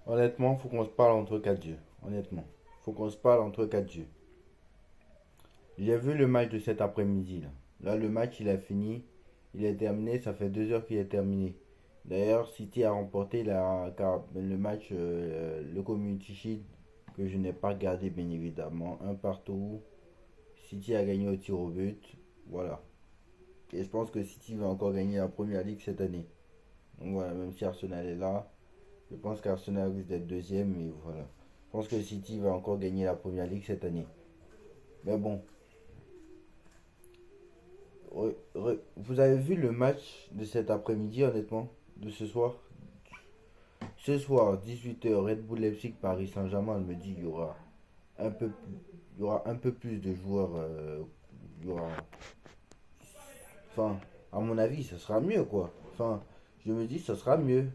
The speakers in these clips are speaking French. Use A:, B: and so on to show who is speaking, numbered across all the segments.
A: Honnêtement, faut qu'on se parle entre quatre yeux. Honnêtement, faut qu'on se parle entre quatre yeux. J'ai vu le match de cet après-midi là. Là, le match il a fini, il est terminé. Ça fait 2 heures qu'il est terminé. D'ailleurs, City a remporté le match, le Community Shield que je n'ai pas regardé bien évidemment. Un partout. City a gagné au tir au but. Voilà. Et je pense que City va encore gagner la Première Ligue cette année. Donc voilà, même si Arsenal est là, je pense qu'Arsenal risque d'être deuxième. Et voilà. Je pense que City va encore gagner la Première Ligue cette année. Mais bon, vous avez vu le match de cet après-midi, honnêtement, de ce soir? Ce soir, 18 h, Red Bull Leipzig, Paris Saint-Germain, elle me dit un peu, il y aura un peu plus de joueurs. Il y aura, enfin, à mon avis, ça sera mieux, quoi. Enfin, je me dis, ça sera mieux.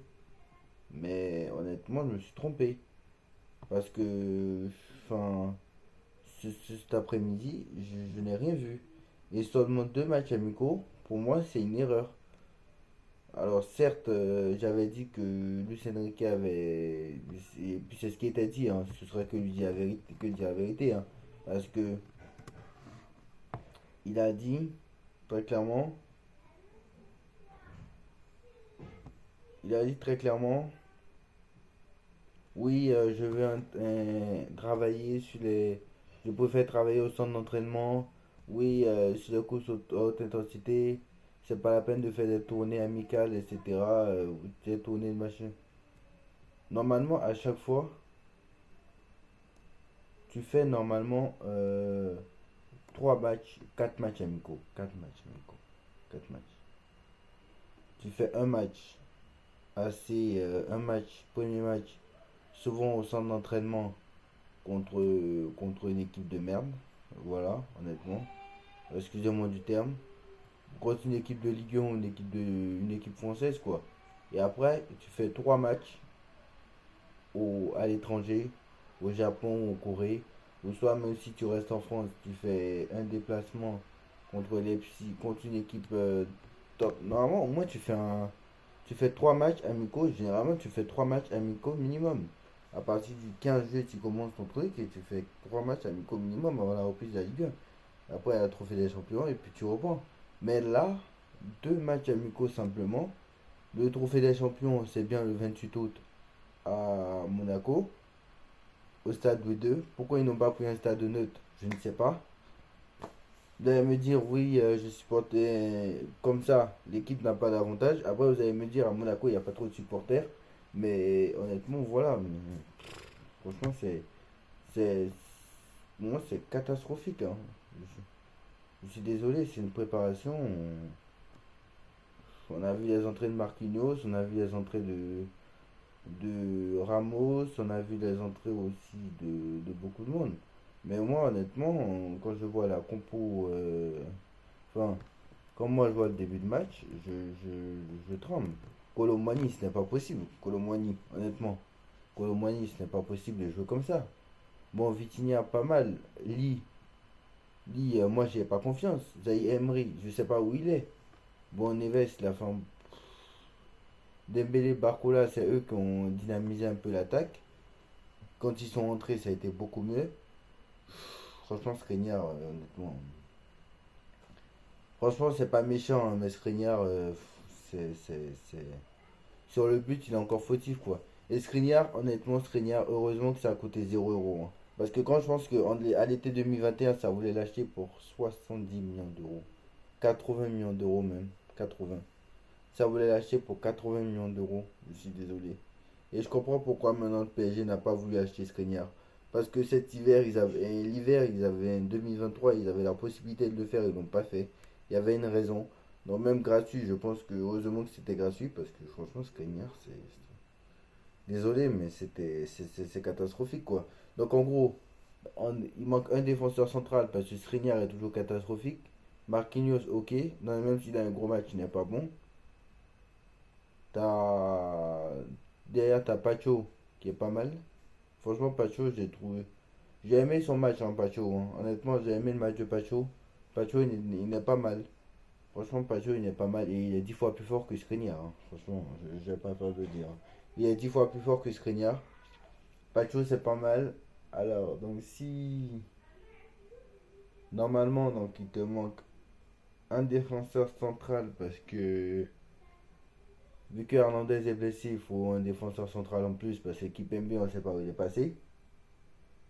A: Mais honnêtement, je me suis trompé. Parce que, enfin, cet après-midi, je n'ai rien vu. Et seulement deux matchs amicaux, pour moi, c'est une erreur. Alors certes, j'avais dit que Luis Enrique avait... Et puis c'est ce qui était dit, hein, ce serait que lui dire la vérité, que dire la vérité. Hein, parce que il a dit très clairement, il a dit très clairement, oui, je veux travailler sur les... Je préfère travailler au centre d'entraînement, oui, sur les courses haute intensité, c'est pas la peine de faire des tournées amicales, etc. Des tournées de machin. Normalement, à chaque fois, tu fais normalement 3 matchs, 4 matchs amicaux. 4 matchs amicaux. 4 matchs. Tu fais un match un match, premier match, souvent au centre d'entraînement contre une équipe de merde. Voilà, honnêtement. Excusez-moi du terme. Contre une équipe de Ligue 1 ou une équipe française, quoi. Et après, tu fais 3 matchs à l'étranger, au Japon, au Corée, ou soit même si tu restes en France, tu fais un déplacement contre contre une équipe top. Normalement, au moins tu fais 3 matchs amicaux. Généralement, tu fais 3 matchs amicaux minimum. À partir du 15 juillet, tu commences ton truc et tu fais 3 matchs amicaux minimum avant la reprise de la Ligue 1. Après, il y a le trophée des champions et puis tu reprends. Mais là, 2 matchs amicaux simplement. Le trophée des champions, c'est bien le 28 août à Monaco, au stade B2. Pourquoi ils n'ont pas pris un stade neutre, je ne sais pas. Vous allez me dire, oui, je supportais comme ça, l'équipe n'a pas d'avantage. Après, vous allez me dire, à Monaco, il n'y a pas trop de supporters. Mais honnêtement, voilà. Franchement, c'est, moi, c'est catastrophique. Hein. Je suis désolé, c'est une préparation. On a vu les entrées de Marquinhos, on a vu les entrées de Ramos, on a vu les entrées aussi de beaucoup de monde. Mais moi, honnêtement, quand je vois la compo, enfin, quand moi je vois le début de match, je tremble. Colomani, ce n'est pas possible. Colomani, honnêtement. Colomani, ce n'est pas possible de jouer comme ça. Bon, Vitinha, pas mal. Moi, j'ai pas confiance. Zaï Emery, je sais pas où il est. Bon, Neves, la fin. Dembélé, Barcola, c'est eux qui ont dynamisé un peu l'attaque. Quand ils sont entrés, ça a été beaucoup mieux. Franchement, Skriniar, honnêtement. Franchement, c'est pas méchant, hein, mais Skriniar, c'est. Sur le but, il est encore fautif, quoi. Et Skriniar, honnêtement, Skriniar, heureusement que ça a coûté 0 euros. Hein. Parce que quand je pense qu'à l'été 2021, ça voulait l'acheter pour 70 millions d'euros. 80 millions d'euros même. 80. Ça voulait l'acheter pour 80 millions d'euros. Je suis désolé. Et je comprends pourquoi maintenant le PSG n'a pas voulu acheter Skriniar. Parce que cet hiver, l'hiver, ils avaient en 2023, ils avaient la possibilité de le faire, ils l'ont pas fait. Il y avait une raison. Donc même gratuit, je pense que heureusement que c'était gratuit parce que franchement Skriniar, désolé, mais c'est catastrophique quoi. Donc en gros, il manque un défenseur central parce que Skriniar est toujours catastrophique. Marquinhos, ok. Non, même s'il a un gros match, il n'est pas bon. T'as Derrière, t'as Pacho qui est pas mal. Franchement, Pacho, j'ai trouvé. J'ai aimé son match, hein, Pacho. Hein. Honnêtement, j'ai aimé le match de Pacho. Pacho, il n'est pas mal. Franchement, Pacho, il est pas mal. Et il est 10 fois plus fort que Skriniar. Hein. Franchement, je vais pas peur de le dire. Il est 10 fois plus fort que Skriniar. Pacho, c'est pas mal. Alors, donc si normalement, donc il te manque un défenseur central parce que vu que Hernandez est blessé, il faut un défenseur central en plus parce que Kipembe, on ne sait pas où il est passé.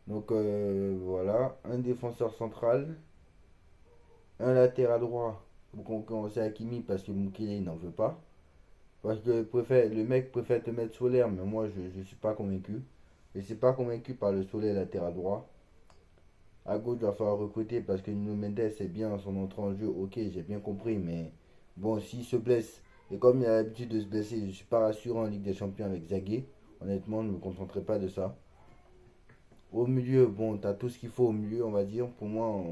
A: Donc voilà, un défenseur central, un latéral droit pour concurrencer Hakimi parce que Mukele il n'en veut pas. Parce que le mec préfère te mettre Solaire, mais moi je suis pas convaincu. Je suis pas convaincu par le Solaire latéral droit. À gauche, il va falloir recruter parce que Nuno Mendes c'est bien son entrée en jeu, ok, j'ai bien compris, mais bon, s'il se blesse, et comme il a l'habitude de se blesser, je suis pas rassurant en Ligue des Champions avec Zagué. Honnêtement, je ne me contenterai pas de ça. Au milieu, bon, tu as tout ce qu'il faut au milieu, on va dire. Pour moi,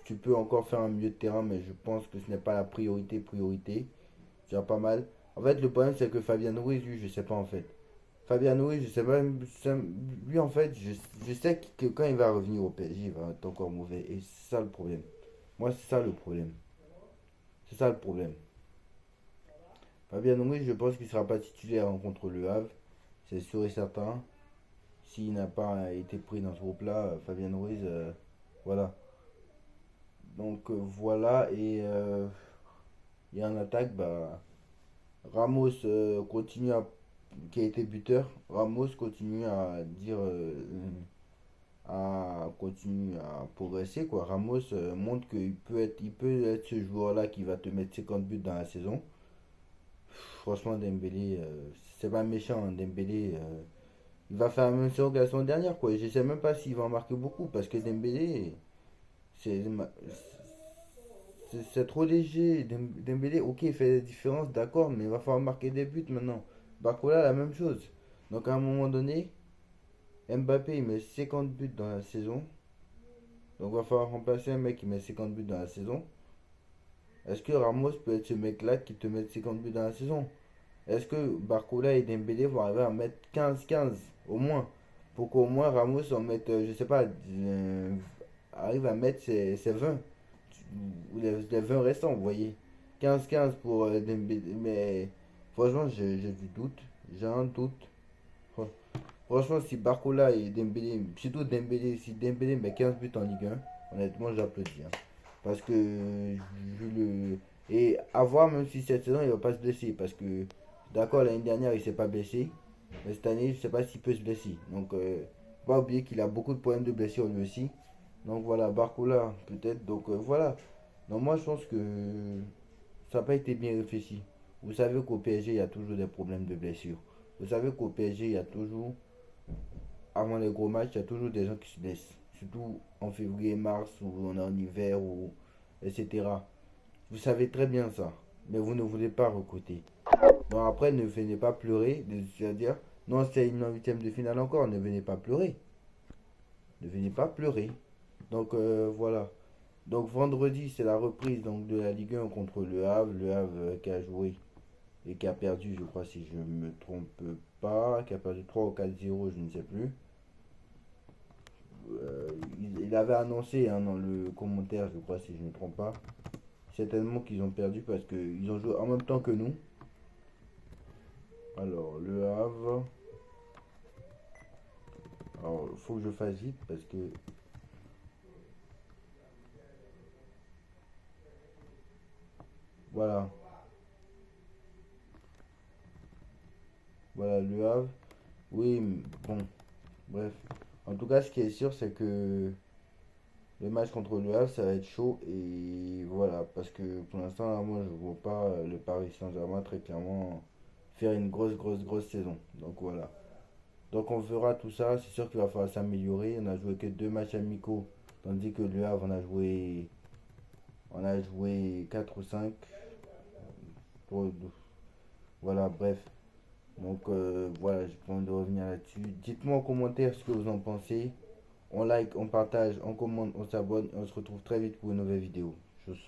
A: tu peux encore faire un milieu de terrain, mais je pense que ce n'est pas la priorité. Tu as pas mal. En fait, le problème, c'est que Fabien Ruiz, lui, je sais pas en fait. Fabien Ruiz, je sais pas, lui, en fait, je sais que quand il va revenir au PSG, il va être encore mauvais. Et c'est ça le problème. Moi, c'est ça le problème. C'est ça le problème. Fabien Ruiz, je pense qu'il sera pas titulaire contre le Havre. C'est sûr et certain. S'il n'a pas été pris dans ce groupe-là, Fabien Ruiz, voilà. Donc voilà, et il y a un attaque, bah, Ramos continue qui a été buteur, Ramos continue à dire, à continue à progresser quoi. Ramos montre il peut être ce joueur-là qui va te mettre 50 buts dans la saison. Franchement, Dembélé, c'est pas méchant, hein, Dembélé, il va faire la même chose que la semaine dernière quoi. Je sais même pas s'il va en marquer beaucoup parce que Dembélé, c'est c'est trop léger. Dembélé, ok, il fait la différence, d'accord, mais il va falloir marquer des buts maintenant. Barcola, la même chose. Donc à un moment donné, Mbappé, il met 50 buts dans la saison. Donc il va falloir remplacer un mec qui met 50 buts dans la saison. Est-ce que Ramos peut être ce mec-là qui te met 50 buts dans la saison? Est-ce que Barcola et Dembélé vont arriver à mettre 15-15 au moins? Pour qu'au moins Ramos en mette, je sais pas, arrive à mettre ses 20 ou les 20 restants, vous voyez. 15-15 pour Dembélé. Mais franchement, j'ai du doute. J'ai un doute. Franchement, si Barcola et Dembélé, surtout Dembélé, si Dembélé met 15 buts en Ligue 1, honnêtement, j'applaudis, hein. Parce que et à voir, même si cette saison, il va pas se blesser. Parce que, d'accord, l'année dernière, il s'est pas blessé. Mais cette année, je sais pas s'il peut se blesser. Donc, pas oublier qu'il a beaucoup de problèmes de blessure lui aussi. Donc voilà, Barcola, peut-être. Donc voilà. Donc moi, je pense que ça n'a pas été bien réfléchi. Vous savez qu'au PSG, il y a toujours des problèmes de blessure. Vous savez qu'au PSG, il y a toujours, avant les gros matchs, il y a toujours des gens qui se blessent. Surtout en février, mars, ou on est en hiver, ou etc. Vous savez très bien ça. Mais vous ne voulez pas recruter. Donc après, ne venez pas pleurer. C'est-à-dire, non, c'est une huitième de finale encore. Ne venez pas pleurer. Ne venez pas pleurer. Donc voilà. Donc vendredi, c'est la reprise donc, de la Ligue 1 contre le Havre. Le Havre qui a joué et qui a perdu, je crois, si je ne me trompe pas. Qui a perdu 3 ou 4-0, je ne sais plus. Il avait annoncé hein, dans le commentaire, je crois, si je ne me trompe pas. Certainement qu'ils ont perdu parce qu'ils ont joué en même temps que nous. Alors, le Havre. Alors, il faut que je fasse vite parce que. Voilà. Voilà, le Havre. Oui, bon, bref. En tout cas, ce qui est sûr, c'est que le match contre le Havre, ça va être chaud. Et voilà, parce que pour l'instant, moi, je ne vois pas le Paris Saint-Germain très clairement faire une grosse saison. Donc voilà. Donc on verra tout ça. C'est sûr qu'il va falloir s'améliorer. On a joué que deux matchs amicaux. Tandis que le Havre, on a joué 4 ou 5. Voilà, bref. Donc voilà, je pense de revenir là-dessus. Dites-moi en commentaire ce que vous en pensez. On like, on partage, on commente, on s'abonne et on se retrouve très vite pour une nouvelle vidéo. Tchuss.